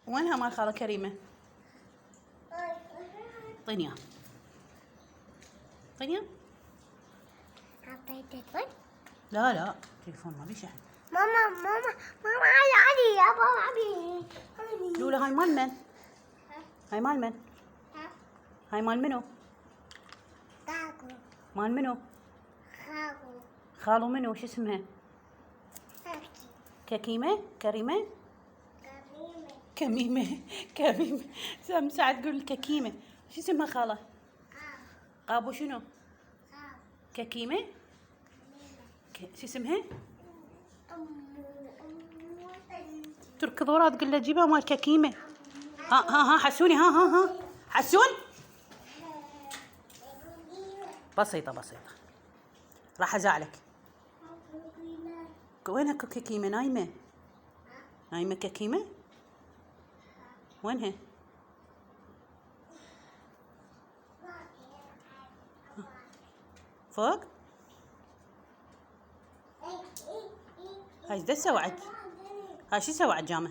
وينها مال خالة كريمة؟ اعطيني اياه. اعطيني اياه. أعطيتك؟ لا تليفون ما بيشحن. ماما علي يا بابا. لولا هاي مال من؟ هاي مال من؟ هاي مال منو؟ خالو. مال منو؟ خالو منو؟ شو اسمها؟ ككيمة؟ كريمة؟ كميمة ساعة تقول ككيمة. شو اسمها خالة؟ قابو شنو؟ ككيمة؟ شو اسمها؟ تركض ورا تقول له جيبها مال ككيمة. ها حسوني ها حسون. بسيطة راح ازعلك. وينها ككيمة؟ نايمة ككيمة؟ وينها؟ فوق؟ هاي ايش تسوي هاي شو تسوي عالجامة؟